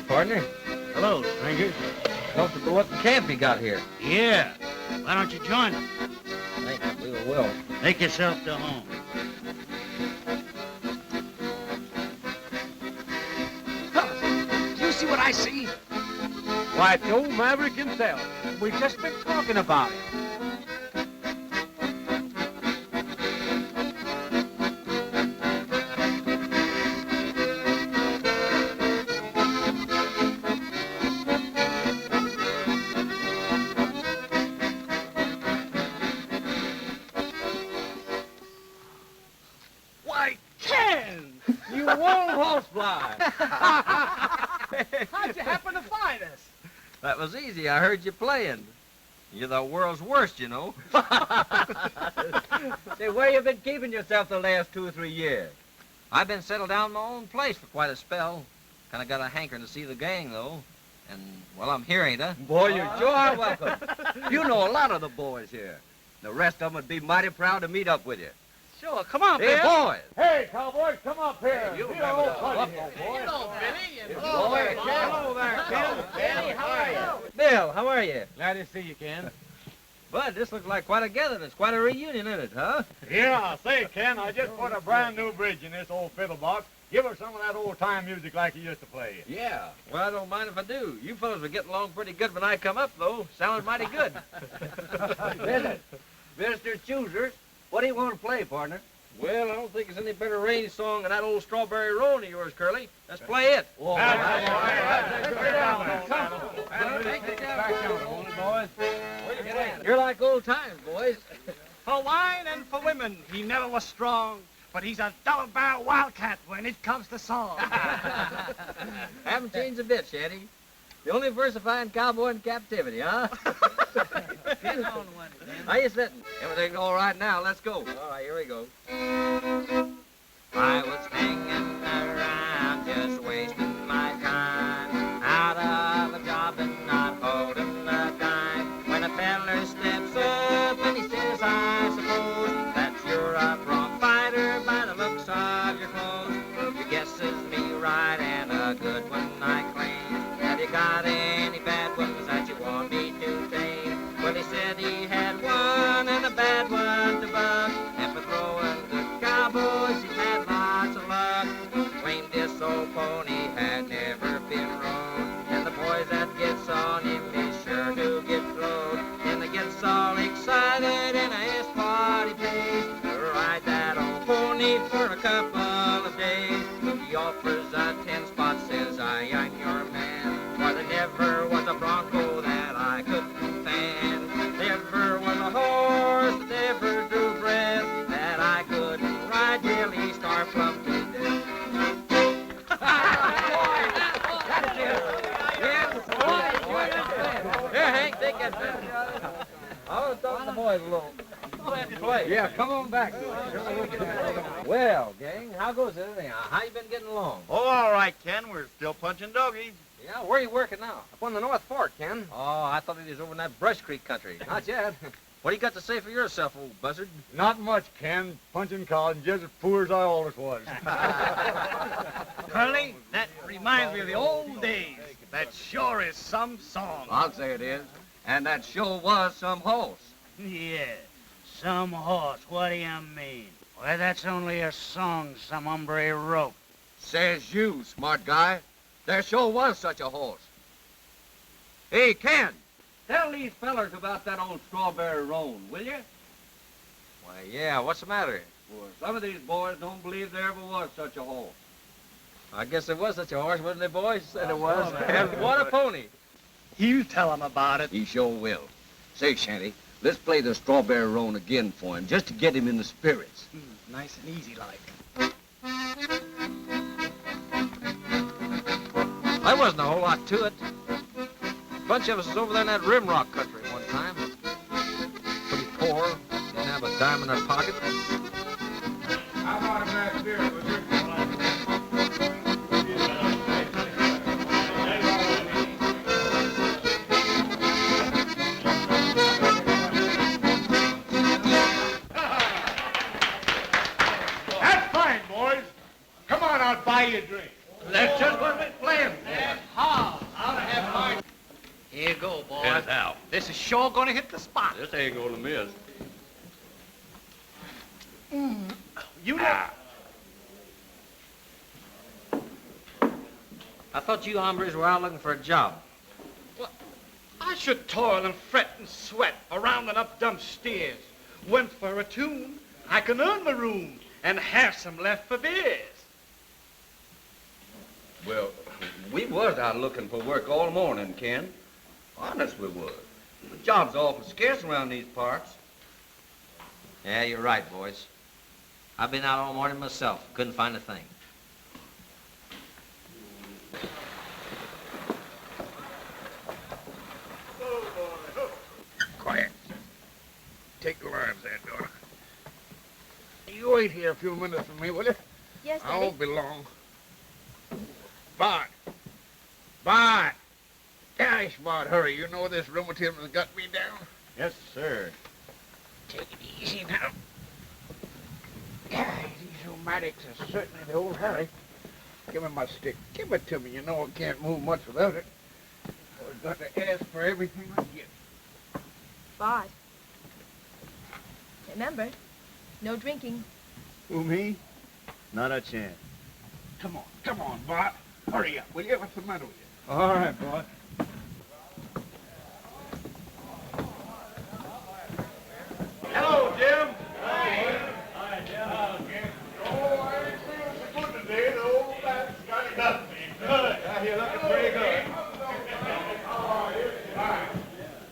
partner. Hello, strangers. Comfortable looking camp you got here. Yeah. Why don't you join us? Thanks, we will. Make yourself to home. Fellas, do you see what I see? Why, it's old Maverick himself. We've just been talking about it. Why, Ken! You won't horsefly. How'd you happen to find us? That was easy. I heard you playing. You're the world's worst, you know. Say, where you been keeping yourself the last 2 or 3 years? I've been settled down in my own place for quite a spell. Kind of got a hankering to see the gang, though. And, well, I'm here, ain't I? Boy, you sure are welcome. You know a lot of the boys here. The rest of them would be mighty proud to meet up with you. Sure, come on, Hey, Bill. boys! Hey, cowboys, come up here. You Be remember old the buddy buffalo, here. boy. Hello, Billy. And Hello there, Ken. Hello there, Ken. Billy, how are you? Bill, how are you? Glad to see you, Ken. Bud, this looks like quite a gathering. It's quite a reunion, isn't it, huh? Yeah, say, Ken, I just put a brand new bridge in this old fiddle box. Give us some of that old-time music like you used to play. Yeah. Well, I don't mind if I do. You fellas were getting along pretty good when I come up, though. Sounded mighty good. Visit. Mr. Choosers, what do you want to play, partner? Well, I don't think there's any better range song than that old Strawberry Roan of yours, Curly. Let's play it. Oh, You're like old times, boys. For wine and for women, he never was strong. But he's a double-barrel wildcat when it comes to song. Haven't changed a bit, Shanty. The only versifying cowboy in captivity, huh? How you sitting? Everything's all right now. Let's go. All right, here we go. I was hanging around just wasting my time, out of a job and not holding a dime, when a feller steps up and he says, I suppose that you're a bronc fighter by the looks of your clothes. Your guess is me right and a good one I claim. Have you got any bad ones that you want me to tame? Well, he said he had one and a bad one to buck, and for throwing good cowboys he had lots of luck. Claimed this old pony had never been rode, and the boys that gets on him is sure to get throwed. And they gets all excited and I ask what he pays to ride that old pony for a couple of days. He offers a 10-spot, says I'm your man. Why, there never was a bronco that I couldn't fan. Never was a horse that ever drew breath that I couldn't ride till he started plumb to death. Here, Hank, take that pen. I want to talk to the boys a little. Play. Yeah, come on back. Well, gang, how goes it anyhow? How you been getting along? Oh, all right, Ken. We're still punching doggies. Yeah, where are you working now? Up on the North Fork, Ken. Oh, I thought he was over in that Brush Creek country. Not yet. What do you got to say for yourself, old buzzard? Not much, Ken. Punching cotton just as poor as I always was. Curly, that reminds me of the old days. That sure is some song. I'll say it is. And that sure was some horse. Yeah, some horse. What do you mean? Why, that's only a song some hombre wrote. Says you, smart guy. There sure was such a horse. Hey, Ken, tell these fellers about that old Strawberry Roan, will you? Why, yeah, what's the matter? Well, some of these boys don't believe there ever was such a horse. I guess it was such a horse, wasn't it, boys? Said it was. And what a pony. You tell him about it. He sure will. Say, Shanty, let's play the Strawberry Roan again for him, just to get him in the spirits. Nice and easy like. There wasn't a whole lot to it. A bunch of us was over there in that Rimrock country one time. Pretty poor. Didn't have a dime in our pocket. How about a glass of beer, would you? That's fine, boys. Come on, I'll buy you a drink. That's just what we're playing for. Well, this is sure going to hit the spot. This ain't gonna miss. You know. I thought you hombres were out looking for a job. I should toil and fret and sweat for rounding up dumb steers. Went for a tune, I can earn my room and have some left for beers. Well, we was out looking for work all morning, Ken. Honest we was. The job's awful scarce around these parts. Yeah, you're right, boys. I've been out all morning myself. Couldn't find a thing. Quiet. Take the lines there, daughter. You wait here a few minutes for me, will you? Yes, I Daddy. won't be long. Bart. Bart. Gosh, Bart, hurry. You know this rheumatism has got me down. Yes, sir. Take it easy now. Gosh, these rheumatics are certainly the old Harry. Give me my stick. Give it to me. You know I can't move much without it. I've got to ask for everything I get. Bart. Remember, no drinking. Who, me? Not a chance. Come on, Bart. Hurry up, will you? What's the matter with you? All right, boy. Hello, Jim. Hi, Jim. Oh, I ain't feeling so good today. The old man's got me. Good. You're looking pretty good.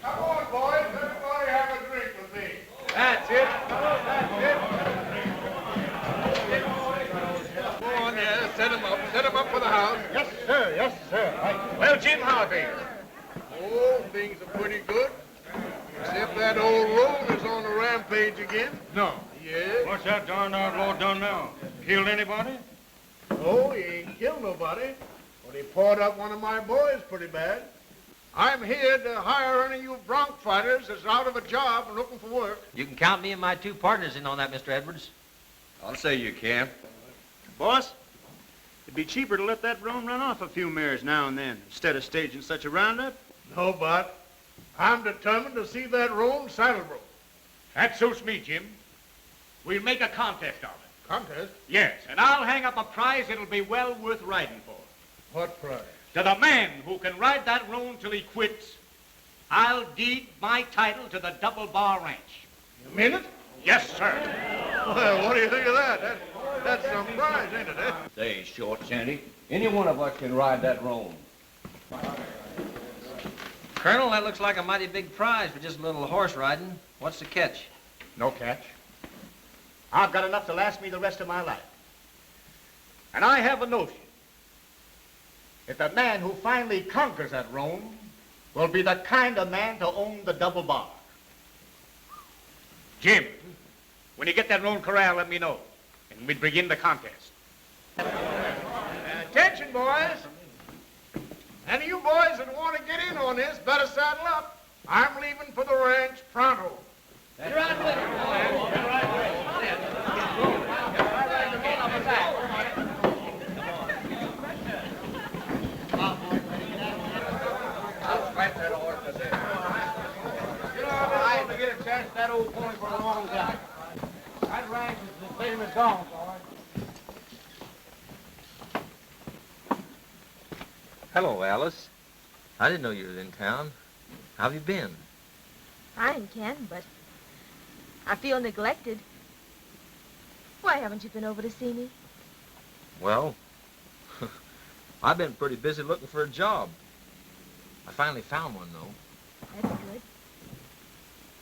Come on, boys. Everybody have a drink with me. That's it. That's it. Go on, yeah. Set him up. Set him up for the house. Yes, sir. Yes, sir. Well, Jim, how are you? Oh, things are pretty good. Except that old Roan is on a rampage again. No. Yeah. What's that darn outlaw done now? Killed anybody? Oh, he ain't killed nobody. But he pawed up one of my boys pretty bad. I'm here to hire any of you bronc fighters that's out of a job and looking for work. You can count me and my two partners in on that, Mr. Edwards. I'll say you can. Boss, it'd be cheaper to let that roan run off a few mares now and then instead of staging such a roundup. No, but I'm determined to see that Roan saddle broke. That suits me, Jim. We'll make a contest of it. Contest? Yes, and I'll hang up a prize it'll be well worth riding for. What prize? To the man who can ride that roan till he quits, I'll deed my title to the Double Bar Ranch. You mean it? Yes, sir. Well, what do you think of that? That's some prize, ain't it, eh? Say, Short Shanty, any one of us can ride that roan. Colonel, that looks like a mighty big prize for just a little horse riding. What's the catch? No catch. I've got enough to last me the rest of my life. And I have a notion that the man who finally conquers that roan will be the kind of man to own the double bar. Jim, when you get that roan corral, let me know, and we'll begin the contest. Attention, boys. Any of you boys that want to get in on this better saddle up. I'm leaving for the ranch pronto. You're right with I'll fight that horse to death. You know, I haven't get a chance to that old pony for a long time. That ranch is the same as gone, boys. Hello, Alice. I didn't know you were in town. How have you been? Fine, Ken, but I feel neglected. Why haven't you been over to see me? Well, I've been pretty busy looking for a job. I finally found one, though. That's good.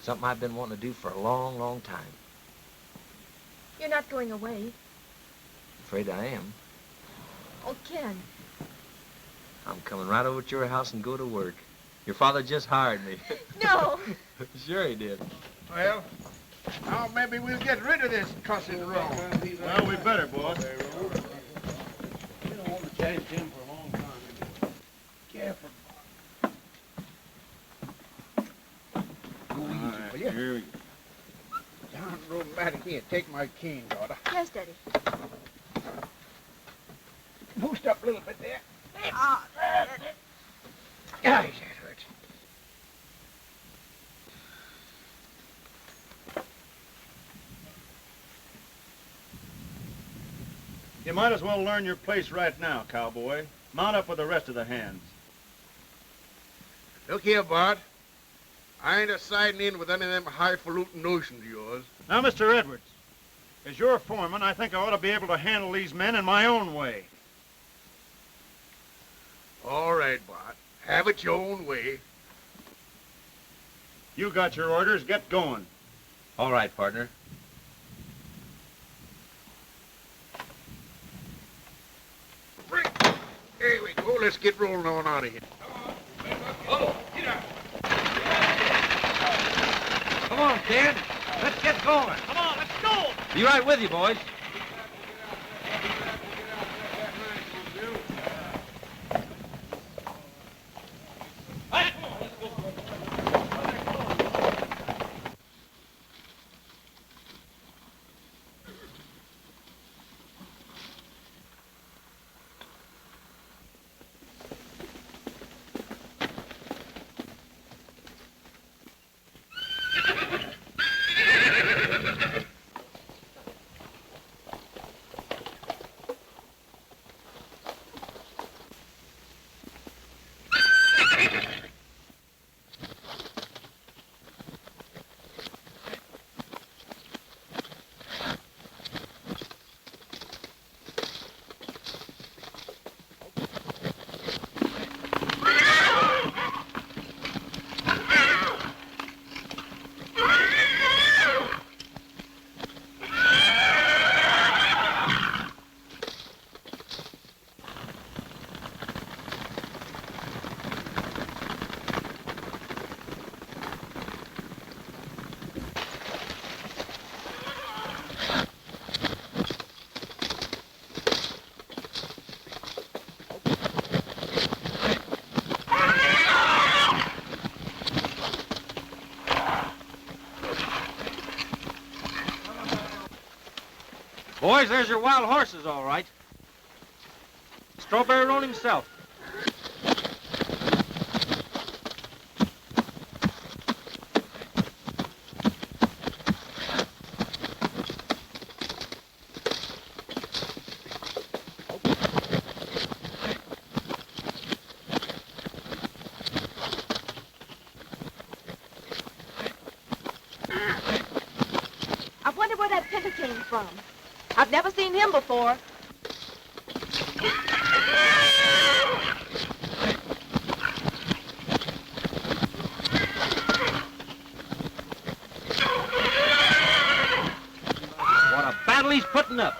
Something I've been wanting to do for a long, long time. You're not going away. Afraid I am. Oh, Ken. I'm coming right over to your house and go to work. Your father just hired me. No. Sure he did. Well, now maybe we'll get rid of this cussed Roan. Well, we better, boss. You don't want to change him for a long time. Careful. Go easy, will you? Here we go. Down rheumatic. Here, take my cane, daughter. Yes, Daddy. Boost up a little bit there. Ah, Gosh, that hurts. You might as well learn your place right now, cowboy. Mount up with the rest of the hands. Look here, Bart. I ain't a-siding in with any of them highfalutin notions of yours. Now, Mr. Edwards, as your foreman, I think I ought to be able to handle these men in my own way. All right, Bart. Have it your own way. You got your orders. Get going. All right, partner. Here we go. Let's get rolling on out of here. Oh, get out. Come on, kid. Let's get going. Come on, let's go! Be right with you, boys. Boys, there's your wild horses, all right. Strawberry Roan himself. I wonder where that pinto came from. I've never seen him before. What a battle he's putting up.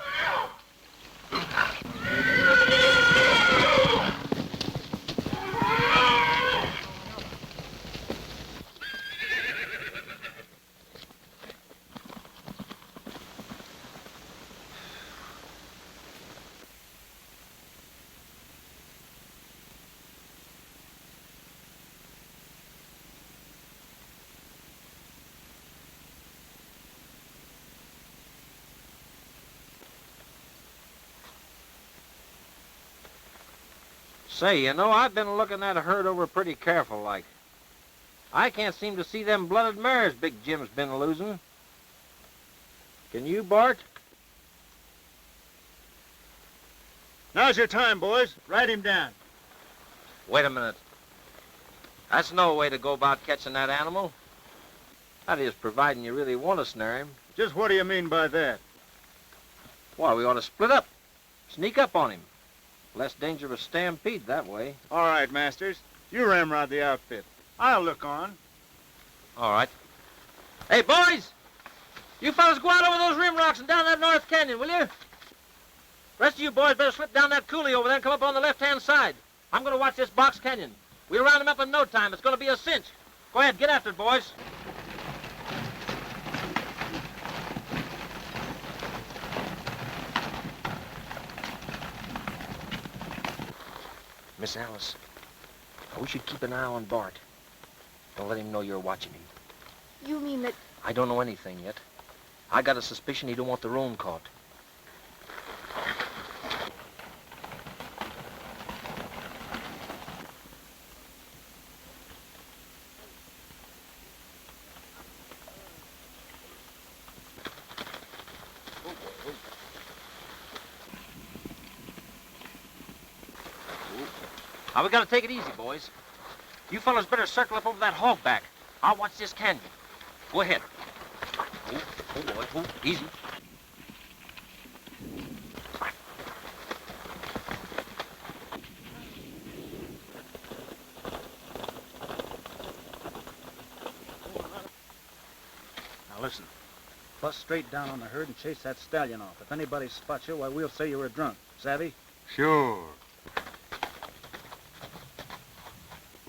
Say, you know, I've been looking that herd over pretty careful like. I can't seem to see them blooded mares Big Jim's been losing. Can you, Bart? Now's your time, boys. Ride him down. Wait a minute. That's no way to go about catching that animal. That is, providing you really want to snare him. Just what do you mean by that? Why, we ought to split up. Sneak up on him. Less danger of a stampede that way. All right, Masters. You ramrod the outfit. I'll look on. All right. Hey, boys! You fellas go out over those rim rocks and down that North Canyon, will you? Rest of you boys better slip down that coulee over there and come up on the left-hand side. I'm going to watch this box canyon. We'll round him up in no time. It's going to be a cinch. Go ahead, get after it, boys. Miss Alice, we should keep an eye on Bart. Don't let him know you're watching him. You mean that... I don't know anything yet. I got a suspicion he don't want the roan caught. Now, we gotta take it easy, boys. You fellas better circle up over that hog back. I'll watch this canyon. Go ahead. Oh, boy. Oh, easy. Now, listen. Bust straight down on the herd and chase that stallion off. If anybody spots you, why, we'll say you were drunk. Savvy? Sure.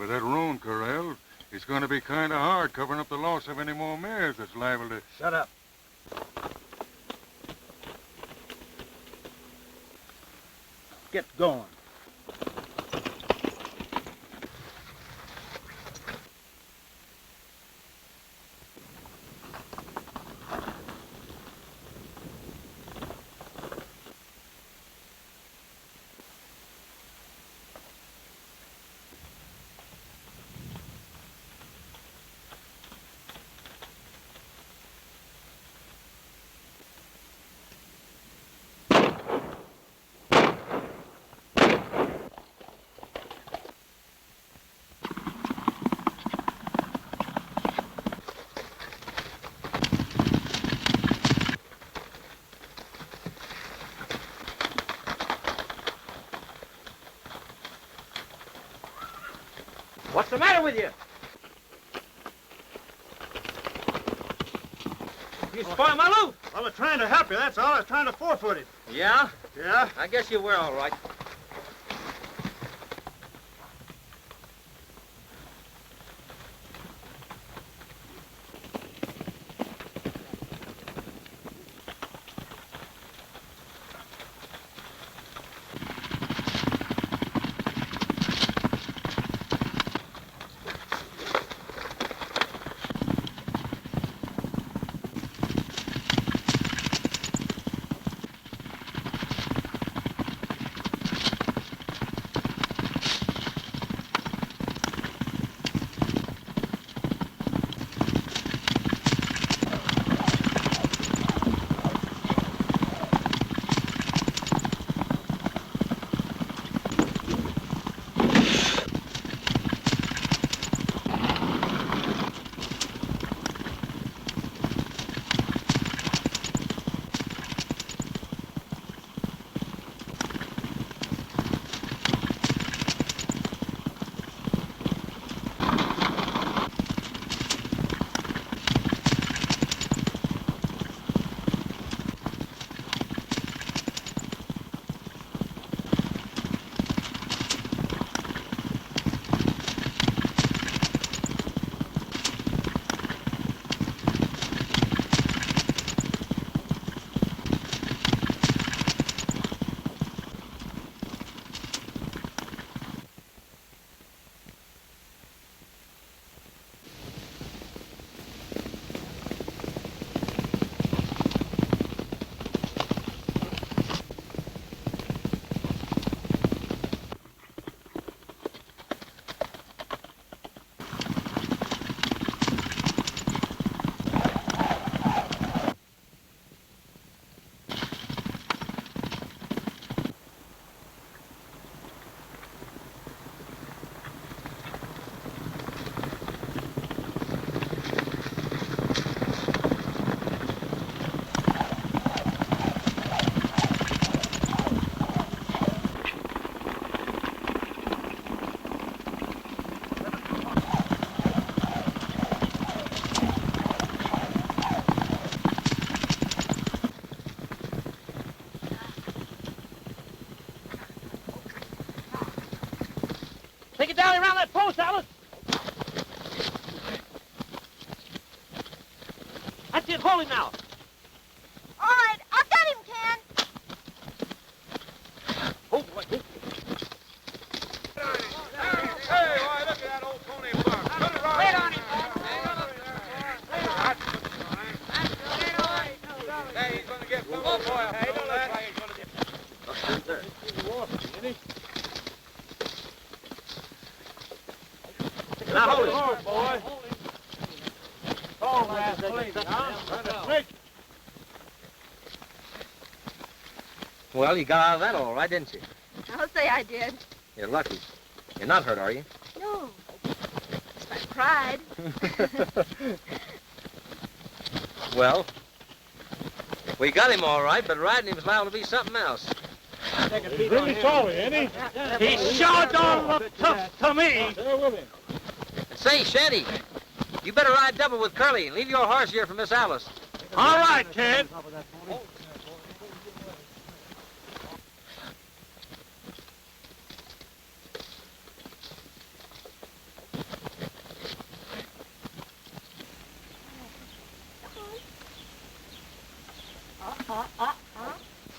With that roan corral, it's going to be kind of hard covering up the loss of any more mares that's liable to... Shut up. Get going. What's the matter with you? You spoiled my loot. I was trying to help you, that's all. I was trying to forefoot it. Yeah? Yeah? I guess you were all right. Take it down around that post, Alice. That's it. Hold him now. All right, I've got him, Ken. Hold him. Hey, why, look at that old pony buck. Put it right. Wait on him. Hey, he's going to get one more boy. Hey, don't look like he's going to get... Now hold him. boy. Oh, man, please, Well, you got out of that all right, didn't you? I'll say I did. You're lucky. You're not hurt, are you? No. It's my pride. Well, we got him all right, but riding him's liable to be something else. He's really sorry, ain't he? He sure don't look tough to me. Stay with him. And say, Shanty, you better ride double with Curley and leave your horse here for Miss Alice. All right, kid.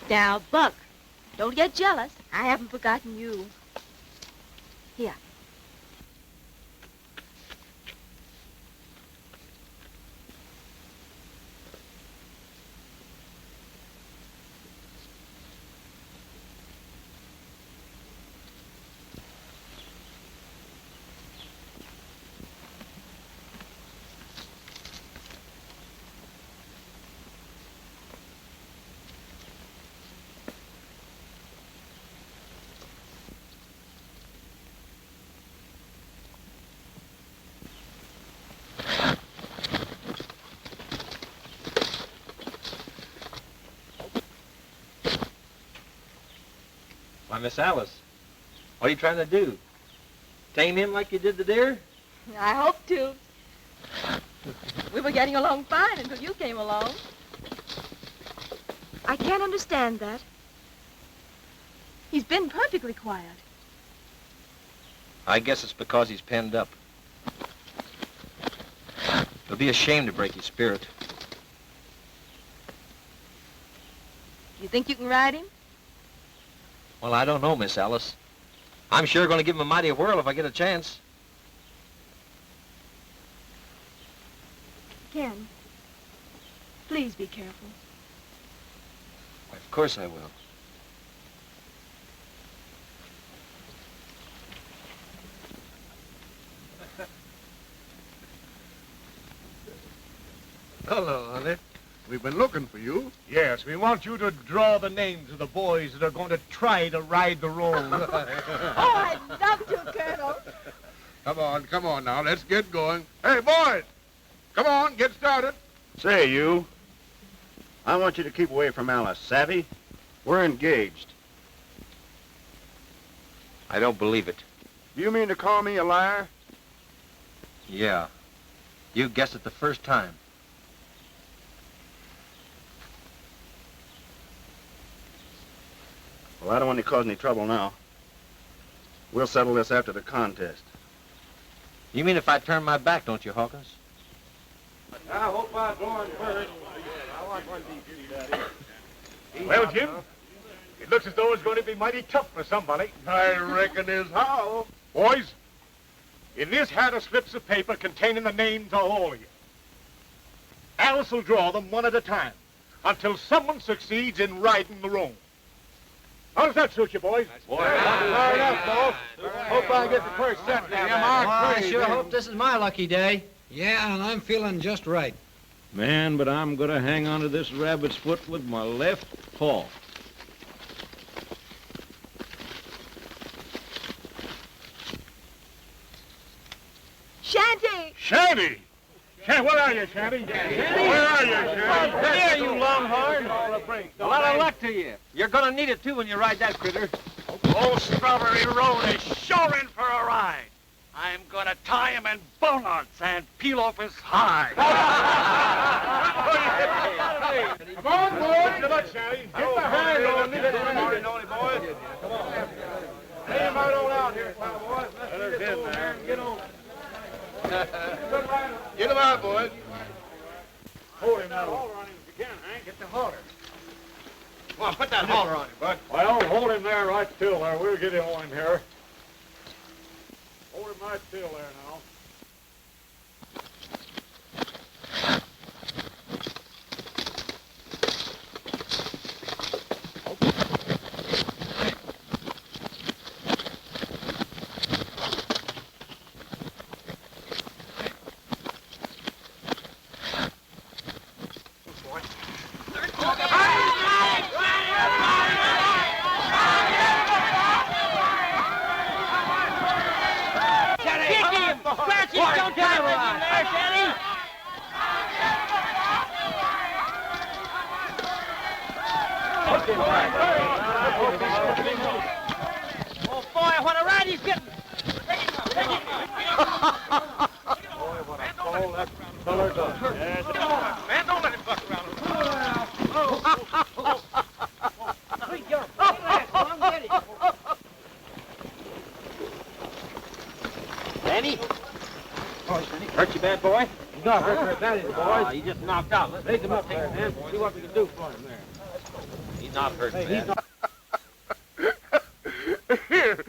Now, Buck, don't get jealous. I haven't forgotten you. Here. Why, Miss Alice, what are you trying to do? Tame him like you did the deer? I hope to. We were getting along fine until you came along. I can't understand that. He's been perfectly quiet. I guess it's because he's penned up. It'll be a shame to break his spirit. You think you can ride him? Well, I don't know, Miss Alice. I'm sure going to give him a mighty whirl if I get a chance. Ken, please be careful. Of course I will. Hello, honey. We've been looking for you. Yes, we want you to draw the names of the boys that are going to try to ride the roan. Oh, I'd love to, Colonel. Come on now. Let's get going. Hey, boys! Come on, get started. Say, you. I want you to keep away from Alice, savvy? We're engaged. I don't believe it. Do you mean to call me a liar? Yeah. You guessed it the first time. Well, I don't want to cause any trouble now. We'll settle this after the contest. You mean if I turn my back, don't you, Hawkins? I hope I'm going first. I want one of these daddy. Well, Jim, it looks as though it's going to be mighty tough for somebody. I reckon is how. Boys, in this hat are slips of paper containing the names of all of you. Alice will draw them one at a time until someone succeeds in riding the roan. How does that suit you, boys? Fair enough, boss. Hope I get the first set now. I sure hope this is my lucky day. Yeah, and I'm feeling just right. Man, but I'm going to hang on to this rabbit's foot with my left paw. Shanty! Shanty! Where are you, Shanty? Where are you, Shanty? Here, you longhorn. A lot of luck to you. You're going to need it, too, when you ride that critter. Old Strawberry Roan is sure in for a ride. I'm going to tie him in bownuts and peel off his hide. Come on, boys. Good luck, Shanty. Get the hand on this. Boys. Come on. Lay him right on out here, boys. Let's get over there and get on. Get him out, boys. Hold him now. Hold on him if you can, Hank. Get the halter. Come on, put that halter on him, bud. Well, hold him there right still there. We'll get him on here. Hold him right still there now. Oh, boy, what a ride he's getting. Man, don't let him buck around. Danny? Hurt you bad, boy? He's not hurt very badly, boys. He just knocked out. Let's Raise him up, man. See what we can do for him there. He's not hurt bad. He's not. Here,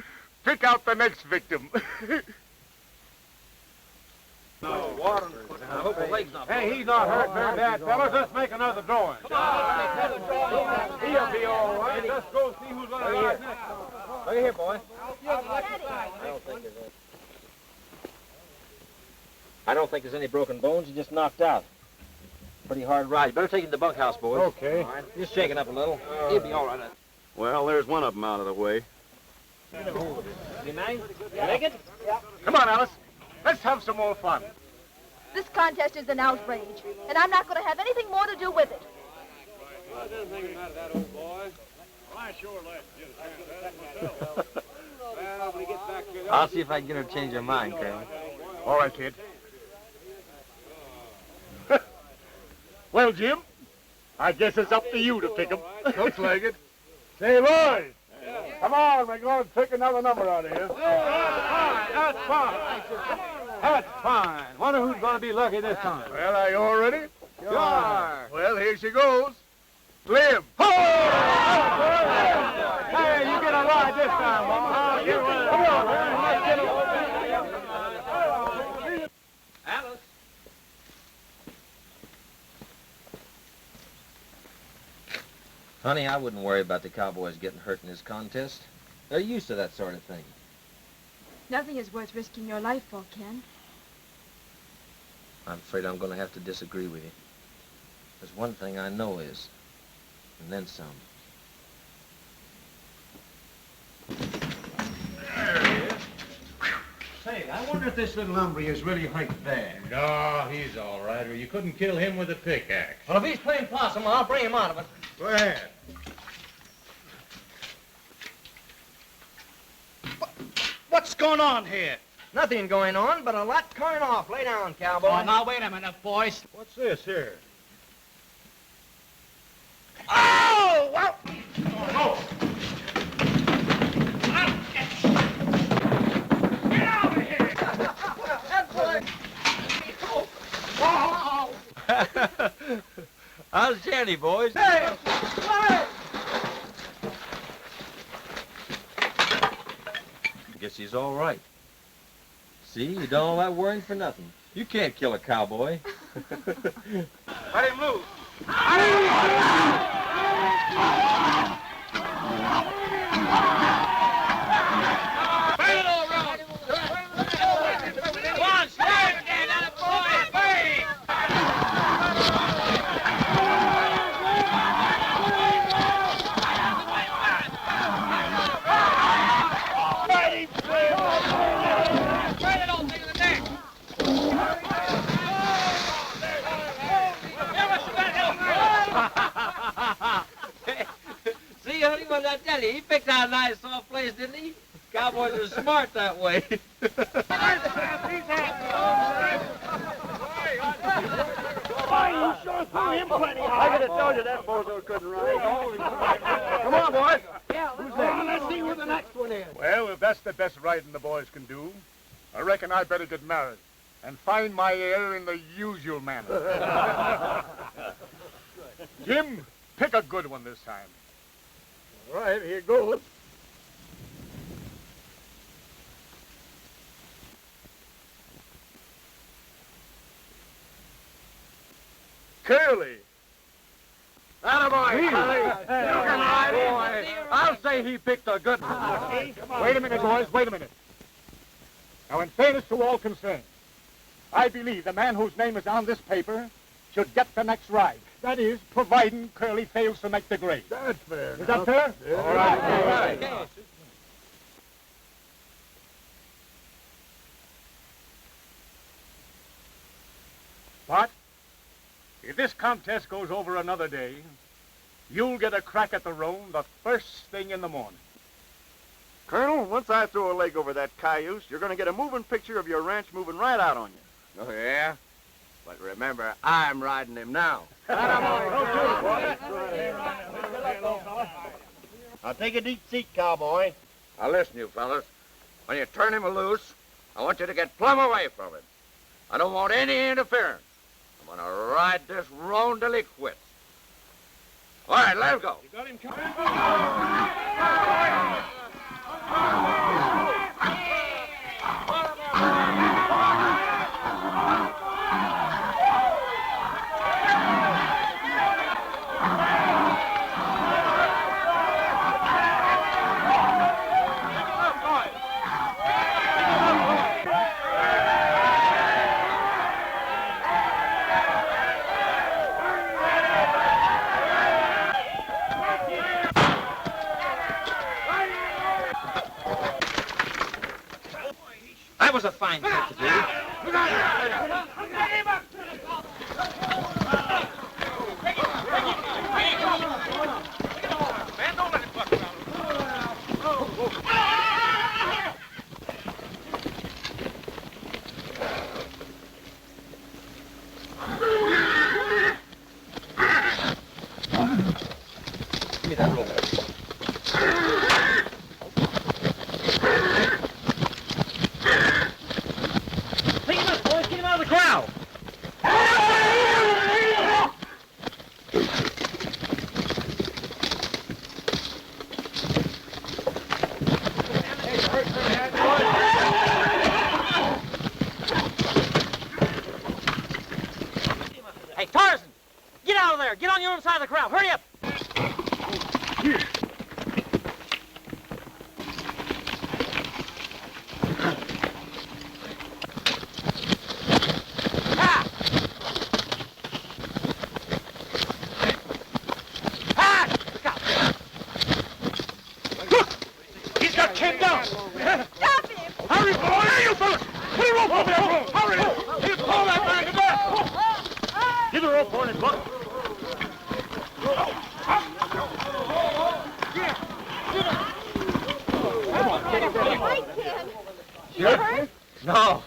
pick out the next victim. No, water. I hope his leg's not Hey, he's not hurt very bad, fellas. Let's make another drawing. He'll be all right. Let's go see who's going to ride next. Look here, boy. I don't think there's any broken bones. He just knocked out. Pretty hard ride. You better take him to the bunkhouse, boys. Okay. All right. Just shake it up a little. He'll be all right. Well, there's one of them out of the way. You man? You like it? Come on, Alice. Let's have some more fun. This contest is an outrage, and I'm not going to have anything more to do with it. I didn't think it mattered, that old boy. I sure like to get a chance at it myself. Well, when he gets back to I'll see if I can get her to change her mind, Curly. All right, kid. Well, Jim, I guess it's up to you to pick 'em. Looks like it. Say, boys, come on, we're going to pick another number out of here. That's fine. That's fine. Wonder who's going to be lucky this time. Well, are you all ready? Sure. Well, here she goes. Slim. Hey, you get a ride this time, Mama. Come on, man. Let's get a... Alice. Honey, I wouldn't worry about the cowboys getting hurt in this contest. They're used to that sort of thing. Nothing is worth risking your life for, Ken. I'm afraid I'm going to have to disagree with you. There's one thing I know is, and then some. Say, I wonder if this little hombre is really hurt bad. No, he's all right, or you couldn't kill him with a pickaxe. Well, if he's playing possum, I'll bring him out of it. Go ahead. What's going on here? Nothing going on, but a lot coming off. Lay down, cowboy. Oh, now, wait a minute, boys. What's this here? Oh! Well. Oh! Get out of here! How's Shanty, boys? Hey! Guess he's all right. See, you done all that worrying for nothing. You can't kill a cowboy. Let him loose. See, honey, what did I tell you? He picked out a nice soft place, didn't he? Cowboys are smart that way. You sure threw him plenty hard. I could have told you that bozo couldn't ride. Come on, boys. Who's there? Let's see who the next one is. Well, if that's the best riding the boys can do, I reckon I better get married and find my heir in the usual manner. Jim, pick a good one this time. All right, here goes. Curley. Attaboy, Hey. Curly. You can ride, boy. I'll say he picked a good one. Wait a minute, boys, wait a minute. Now, in fairness to all concerned, I believe the man whose name is on this paper should get the next ride. That is, providing Curly fails to make the grade. That's fair. Is that fair? Yeah. All right. All right. But if this contest goes over another day, you'll get a crack at the roan the first thing in the morning. Colonel, once I throw a leg over that cayuse, you're going to get a moving picture of your ranch moving right out on you. Oh, yeah? But remember, I'm riding him now. Now take a deep seat, cowboy. Now listen, you fellas. When you turn him loose, I want you to get plumb away from him. I don't want any interference. I'm going to ride this roan till he quits. All right, let him go. You got him That was a fine thing to do. Give me that rope. Corral. Hey, Tarzan! Get out of there! Get on your own side of the corral! Hurry up! No,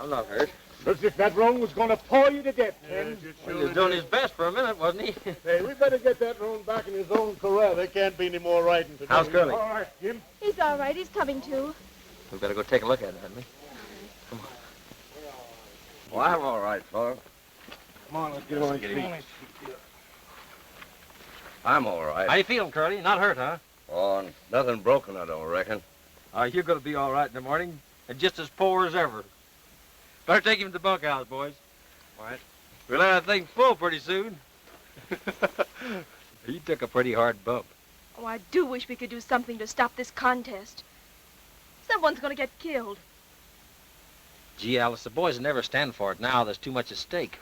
I'm not hurt. Looks as if that roan was going to paw you to death, Ken. Well, he was doing his best for a minute, wasn't he? Hey, we better get that roan back in his own corral. There can't be any more riding today. How's Curley? All right, Jim. He's all right. He's coming to. We better go take a look at it, hadn't we? Come on. Well, I'm all right, fella. Come on, let's get on his feet. I'm all right. How you feeling, Curley? Not hurt, huh? Oh, nothing broken, I don't reckon. You're going to be all right in the morning, and just as poor as ever. Better take him to the bunkhouse, boys. All right. We'll have that thing full pretty soon. He took a pretty hard bump. Oh, I do wish we could do something to stop this contest. Someone's going to get killed. Gee, Alice, the boys will never stand for it now. There's too much at stake.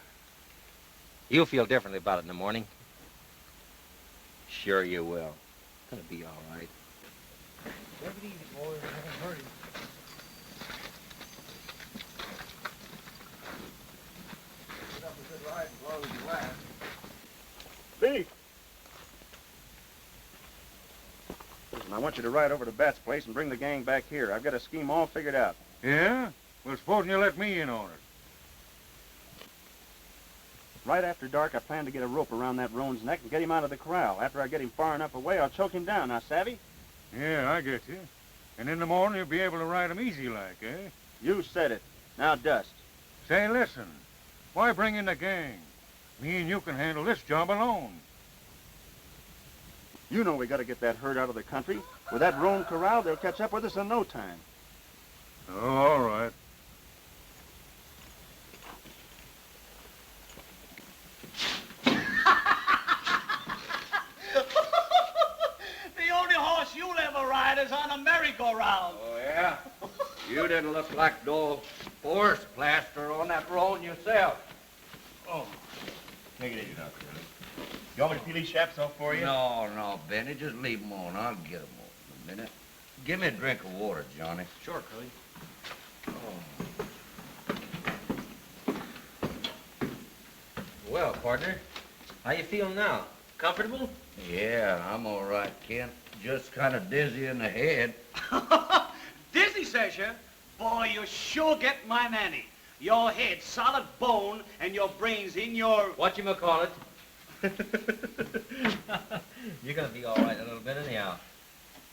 You'll feel differently about it in the morning. Sure you will. It's going to be all right. Take it easy, boys. Hurry. Get up a good ride as long as you last. Beef. Listen, I want you to ride over to Bat's place and bring the gang back here. I've got a scheme all figured out. Yeah? Well, supposing you let me in on it. Right after dark, I plan to get a rope around that roan's neck and get him out of the corral. After I get him far enough away, I'll choke him down. Now, savvy? Yeah, I get you. And in the morning, you'll be able to ride 'em easy like, eh? You said it. Now, dust. Say, listen. Why bring in the gang? Me and you can handle this job alone. You know we got to get that herd out of the country. With that roan corral, they'll catch up with us in no time. Oh, all right. The only horse you'll ever ride is on a merry-go-round. Oh, yeah? You didn't look like no force plaster on that roan yourself. Oh, take it easy now, Curly. You want me to peel these chaps off for you? No, Benny, just leave them on. I'll get them on in a minute. Give me a drink of water, Johnny. Sure, Curly. Well, partner, how you feeling now? Comfortable? Yeah, I'm all right, Kent. Just kind of dizzy in the head. Dizzy, says you? Boy, you sure get my nanny. Your head solid bone and your brains in your... Whatchamacallit. You're gonna be all right in a little bit anyhow.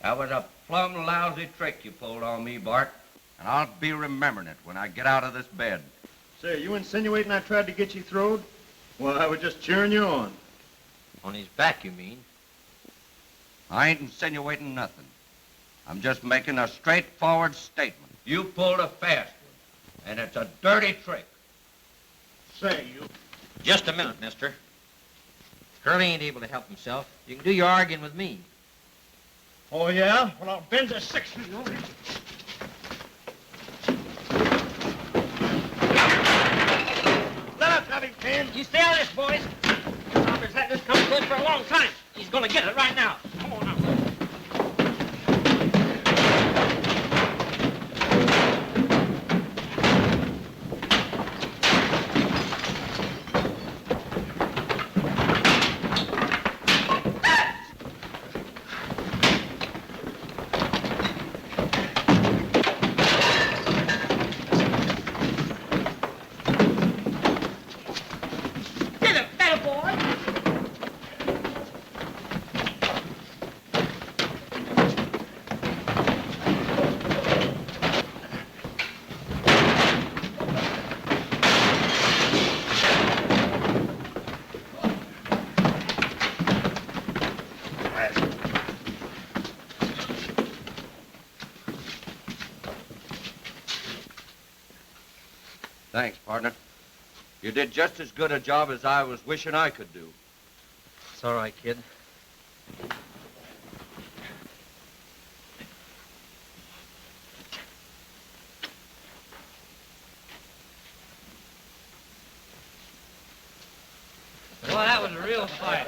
That was a plumb lousy trick you pulled on me, Bart. And I'll be remembering it when I get out of this bed. Say, you insinuating I tried to get you throwed? Well, I was just cheering you on. On his back, you mean? I ain't insinuating nothing. I'm just making a straightforward statement. You pulled a fast one, and it's a dirty trick. Say, you... Just a minute, mister. Curly ain't able to help himself. You can do your arguing with me. Oh, yeah? Well, I'll bend the 6 for you. Let us have him, Ken. You stay out of this, boys. Robert's let this come close for a long time. He's gonna get it right now. Come on now. Thanks, partner. You did just as good a job as I was wishing I could do. It's all right, kid. Well, that was a real fight.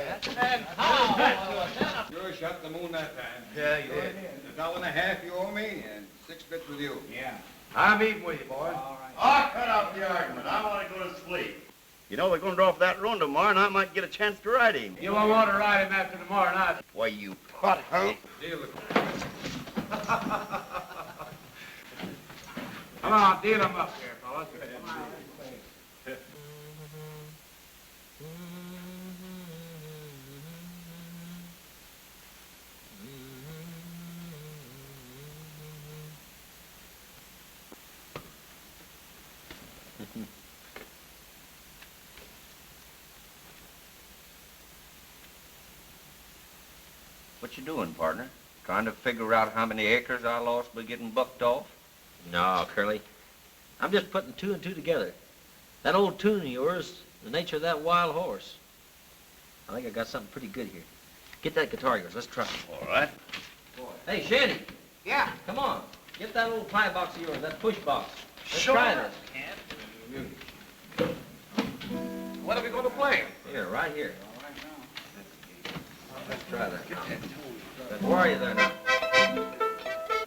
Sure shot the moon that time. Yeah, you did. $1.50 you owe me, and 6 bits with you. Yeah. I'm even with you, boys. All right. I'll cut out the argument. I want to go to sleep. You know, they're going to draw for that Roan tomorrow, and I might get a chance to ride him. You won't want to ride him after tomorrow night. Why, you pot hoe. Deal with it. Come on, deal him up here, fellas. What you doing, partner? Trying to figure out how many acres I lost by getting bucked off? No, Curly. I'm just putting 2 and 2 together. That old tune of yours, the nature of that wild horse. I think I got something pretty good here. Get that guitar of yours. Let's try it. All right. Hey, Shanty. Yeah. Come on. Get that old pie box of yours, that push box. Let's Sure. try this. What are we going to play? Here, right here. Let's try that. Where are you there now?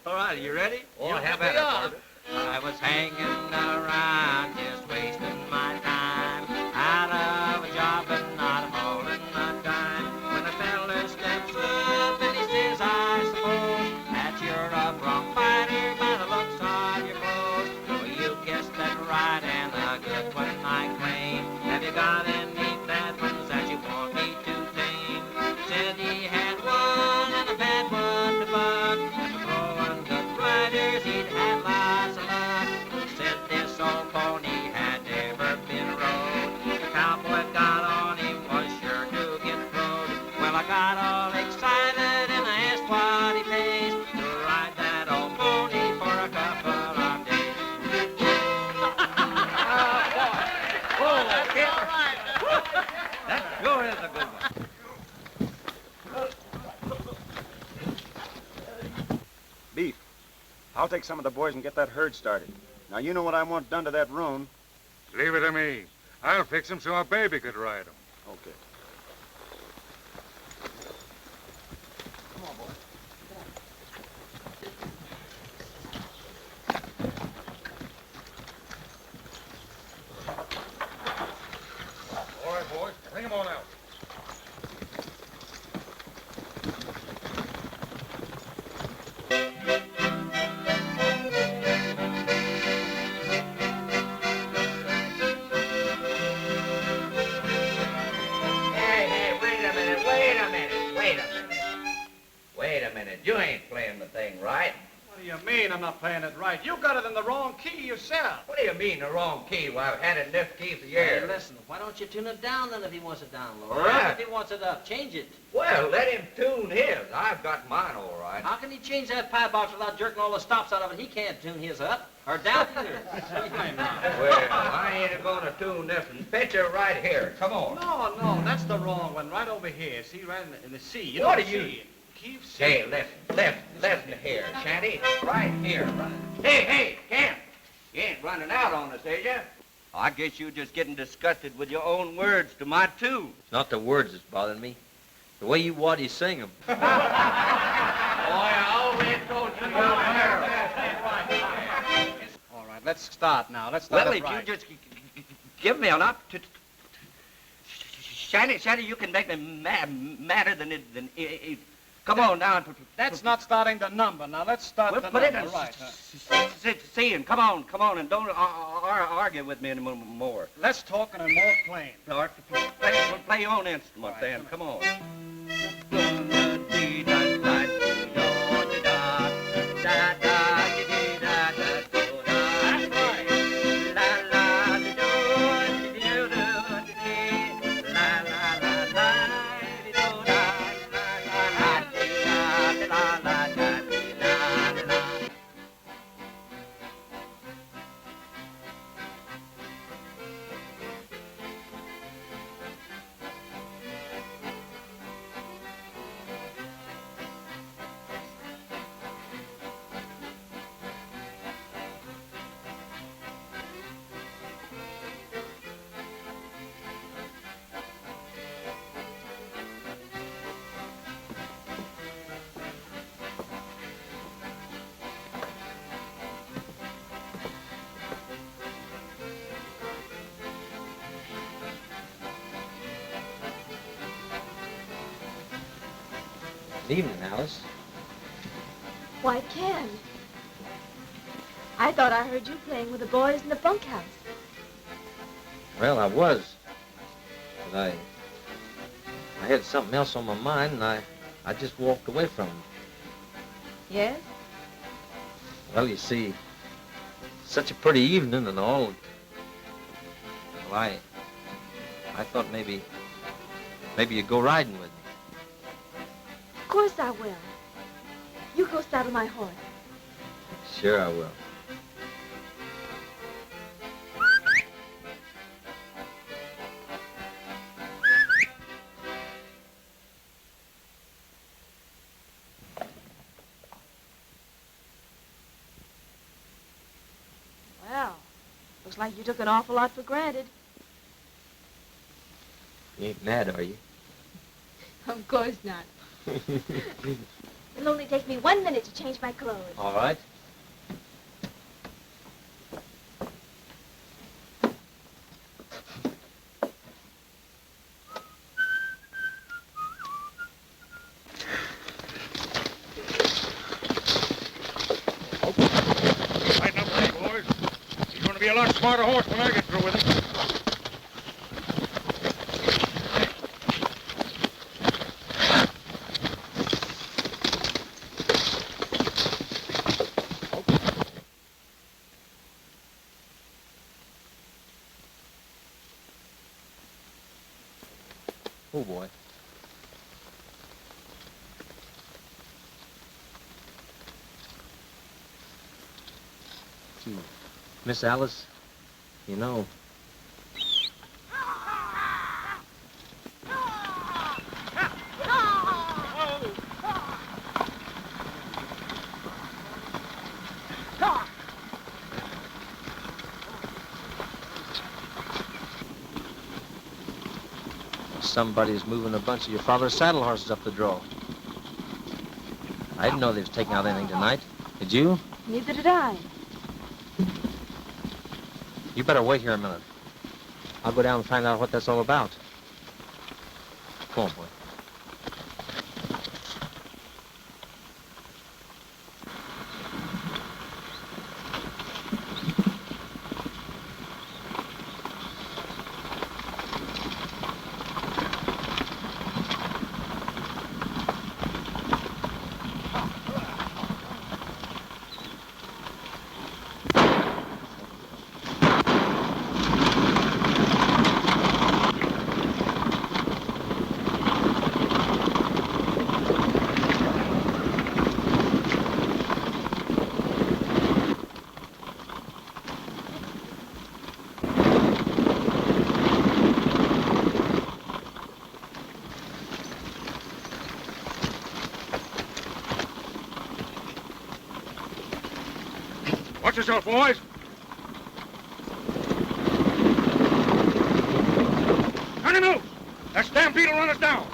All right, are you ready? Oh, have at it, partner. I was hanging around, just wasting my time, out of a job and not holding a dime. When a feller steps up and he says, I suppose that you're a bronc fighter by the looks of your clothes. Well, you guessed that right, and a good one I claim. Have you got any bad ones that you want me to tame? Said he had one and a bad one to buck, and for throwing good riders he'd had lots of luck. Said this old pony had never been rode. The cowboy got on him was sure to get throwed. Well, I got all excited and I asked what he pays to ride that old pony for a couple of days. That sure is a good one. Beef. I'll take some of the boys and get that herd started. Now, you know what I want done to that Roan. Leave it to me. I'll fix him so our baby could ride him. Okay. All right, boys, bring him on out. mean I'm not playing it right? You got it in the wrong key yourself. What do you mean, the wrong key? Well, I've had it in this key for years. Hey, listen, why don't you tune it down then if he wants it down low? All right. If he wants it up, change it. Well, let him tune his. I've got mine all right. How can he change that pie box without jerking all the stops out of it? He can't tune his up or down either. Well, I ain't going to tune this one. Picture right here. Come on. No, that's the wrong one. Right over here. See, right in the C. You What don't do you- see it. Keep seeing. Hey, listen here, Shanty. Right here. Hey, Camp. You ain't running out on us, is you? I guess you're just getting disgusted with your own words to my tune. It's not the words that's bothering me. The way you waddy sing them. Boy, I always told you you were terrible. All right, let's start now. Let's start Well, it if right. you just give me an opportunity. Shanty, you can make me madder than come on now. That's not starting the number. Now, let's start Well, the put number it in right. seeing. Come on, and don't argue with me anymore. Let's talk in a more plain. All right, play your own instrument then. Come on. Good evening, Alice. Why, Ken? I thought I heard you playing with the boys in the bunkhouse. Well, I was. But I had something else on my mind, and I just walked away from them. Yes? Well, you see, such a pretty evening and all. Well, I thought maybe you'd go riding with me. Of course I will. You go saddle my horse. Sure I will. Well, looks like you took an awful lot for granted. You ain't mad, are you? Of course not. It'll only take me 1 minute to change my clothes. All right. Lighten up there, boys. He's going to be a lot smarter horse when I get through with him. Oh, boy. Gee, Miss Alice, you know, somebody's moving a bunch of your father's saddle horses up the draw. I didn't know they was taking out anything tonight. Did you? Neither did I. You better wait here a minute. I'll go down and find out what that's all about. Come on, boy. Watch yourself, boys. Turn him loose. That stampede will run us down.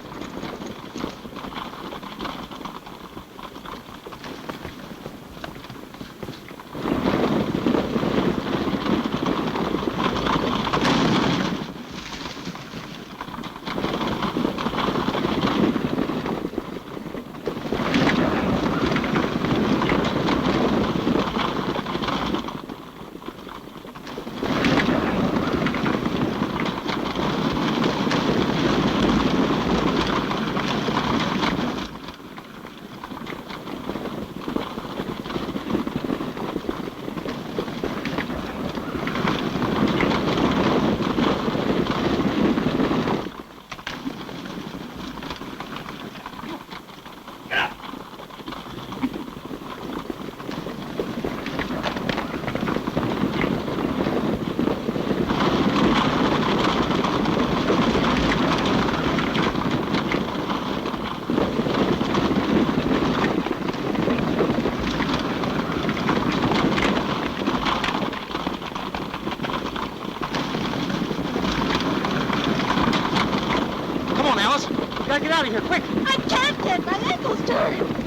Get out of here, quick! I can't, Ted. My ankle's turned.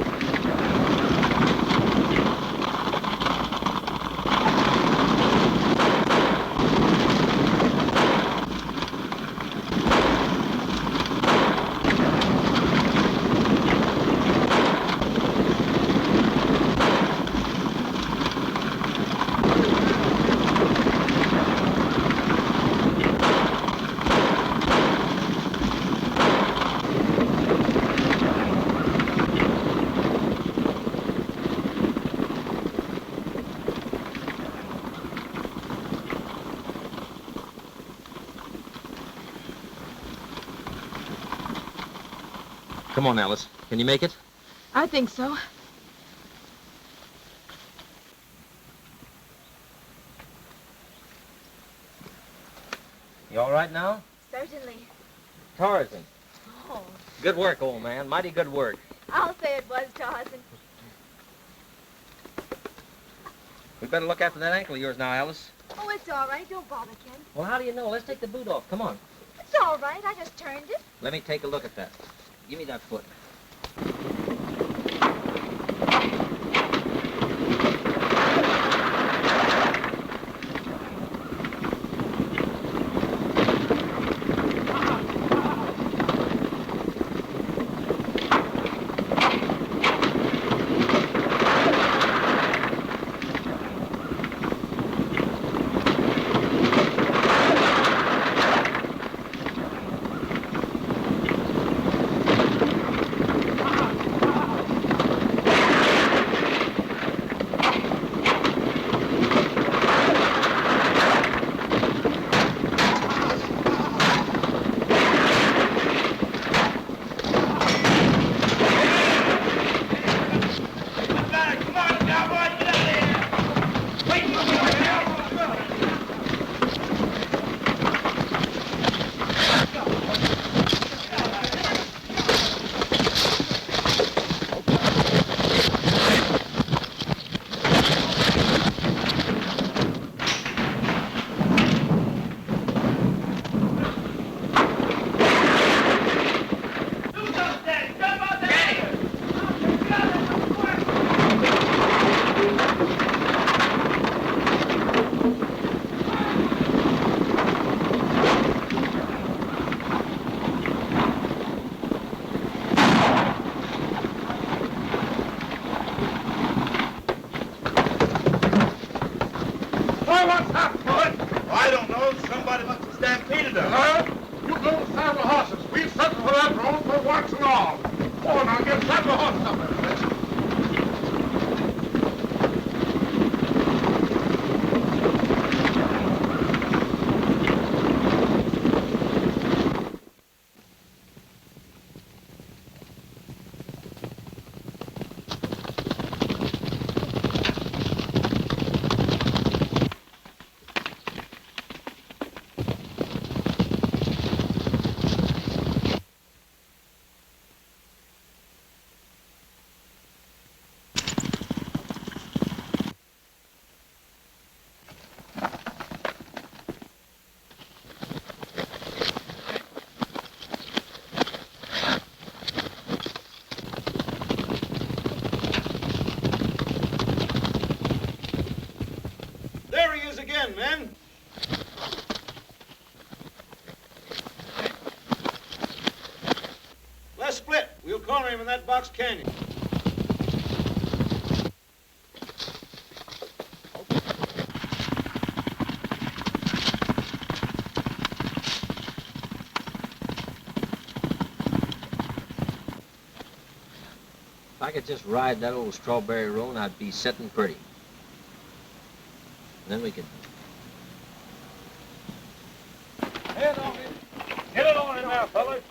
Come on, Alice. Can you make it? I think so. You all right now? Certainly. Tarzan. Oh, Good work, old man. Mighty good work. I'll say it was Tarzan. We better look after that ankle of yours now, Alice. Oh, it's all right. Don't bother, Ken. Well, how do you know? Let's take the boot off. Come on. It's all right. I just turned it. Let me take a look at that. Give me that foot. corner him in that box canyon. If I could just ride that old Strawberry Roan, I'd be sitting pretty. And then we could... Get on in. Get it on in there, fellas.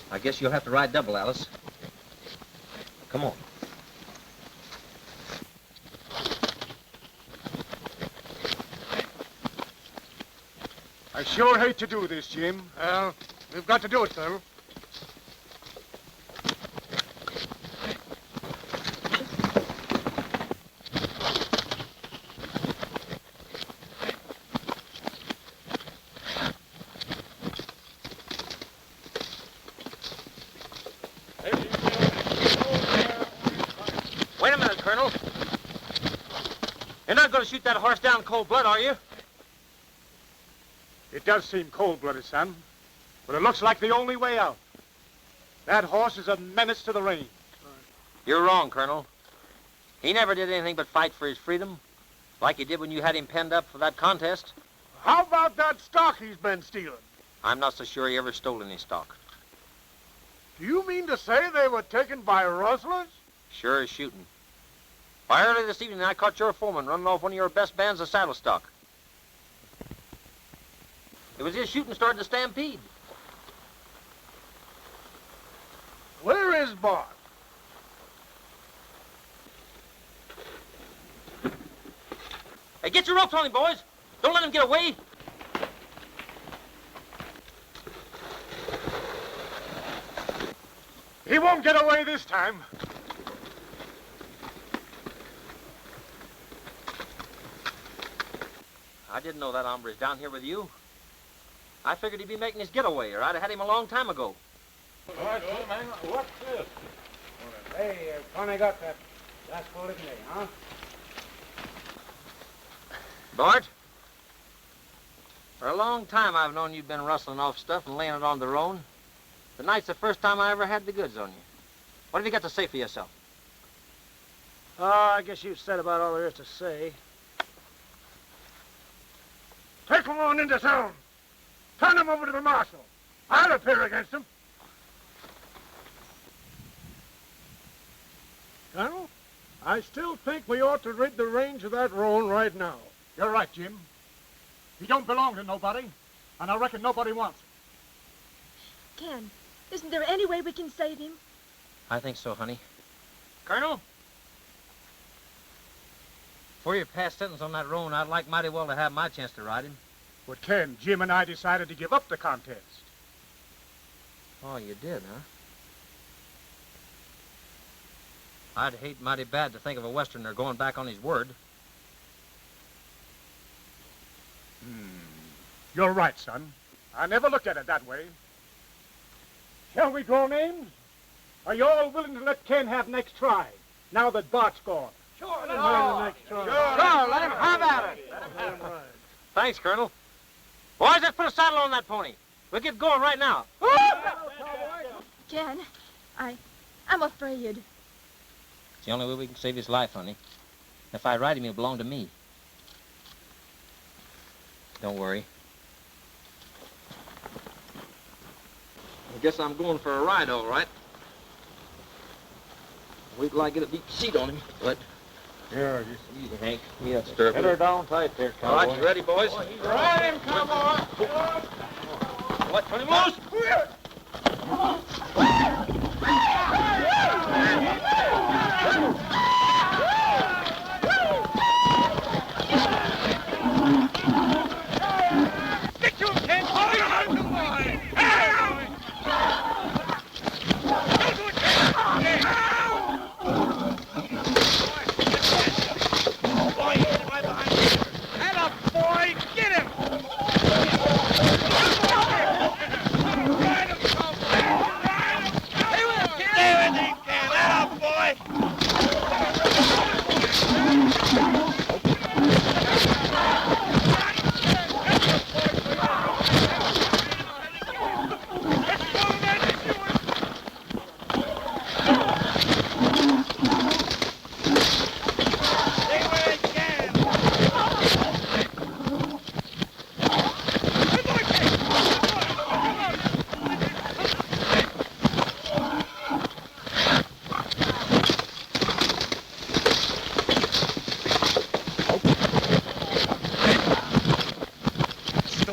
I guess you'll have to ride double, Alice. Come on. I sure hate to do this, Jim. Well, we've got to do it, Phil. Wait a minute, Colonel. You're not going to shoot that horse down in cold blood, are you? It does seem cold-blooded, son, but it looks like the only way out. That horse is a menace to the range. You're wrong, Colonel. He never did anything but fight for his freedom, like he did when you had him penned up for that contest. How about that stock he's been stealing? I'm not so sure he ever stole any stock. Do you mean to say they were taken by rustlers? Sure as shooting. Why, early this evening, I caught your foreman running off one of your best bands of saddle stock. It was his shooting started the stampede. Where is Bart? Hey, get your ropes on him, boys. Don't let him get away. He won't get away this time. I didn't know that hombre's down here with you. I figured he'd be making his getaway, or I'd have had him a long time ago. All right, man. What's this? Hey, finally got that last bullet in there, huh? Bart, for a long time I've known you've been rustling off stuff and laying it on the roan. Tonight's the first time I ever had the goods on you. What have you got to say for yourself? I guess you've said about all there is to say. Take him on into town. Turn him over to the marshal. I'll appear against him. Colonel, I still think we ought to rid the range of that roan right now. You're right, Jim. He don't belong to nobody, and I reckon nobody wants him. Ken, isn't there any way we can save him? I think so, honey. Colonel? Before you pass sentence on that roan, I'd like mighty well to have my chance to ride him. But Ken, Jim and I decided to give up the contest. Oh, you did, huh? I'd hate mighty bad to think of a Westerner going back on his word. You're right, son. I never looked at it that way. Shall we draw names? Are you all willing to let Ken have next try, now that Bart's gone? Sure, let him have the next try. Sure, let him have at it. Thanks, Colonel. Boys, let's put a saddle on that pony. We'll get going right now. Ken, I'm afraid. It's the only way we can save his life, honey. If I ride him, he'll belong to me. Don't worry. I guess I'm going for a ride, all right. Wait till I get a deep seat on him, but... Here, just easy, Hank. Give me that stirrup. get her down tight there, cowboy. All right, you ready, boys? Ride him, cowboy! What, turn him loose? Stick to him, Ken! Boy, get him!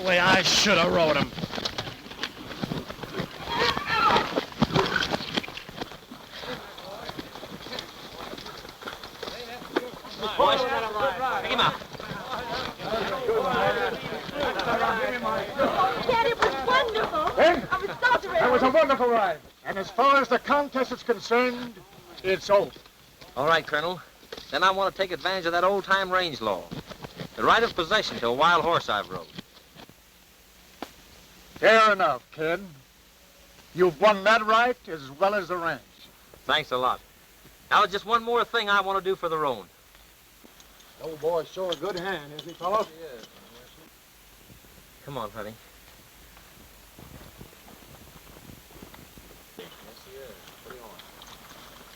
way I should have rode him. Boys, pick him up. Dad, it was wonderful. Ken, I was so thrilled. that was a wonderful ride. And as far as the contest is concerned, it's over. All right, Colonel. Then I want to take advantage of that old-time range law. The right of possession to a wild horse I've rode. Fair enough, Ken. You've won that right as well as the ranch. Thanks a lot. Now, just one more thing I want to do for the Roan. The old boy's sure a good hand, isn't he, fellows? Yes. Come on, honey.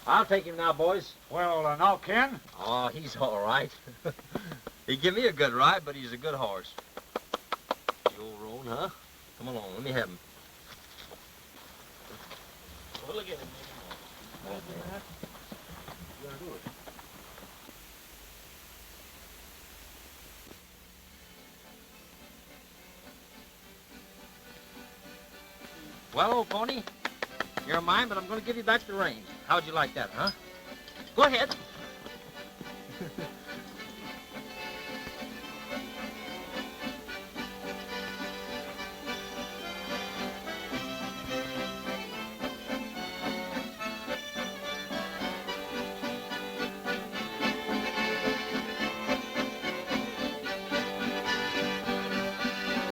I'll take him now, boys. Well, now, Ken. Oh, he's all right. He give me a good ride, but he's a good horse. The old Roan, huh? Come along, let me have him. Oh, look at him. Well, old pony, you're mine, but I'm going to give you back the reins. How'd you like that, huh? Go ahead.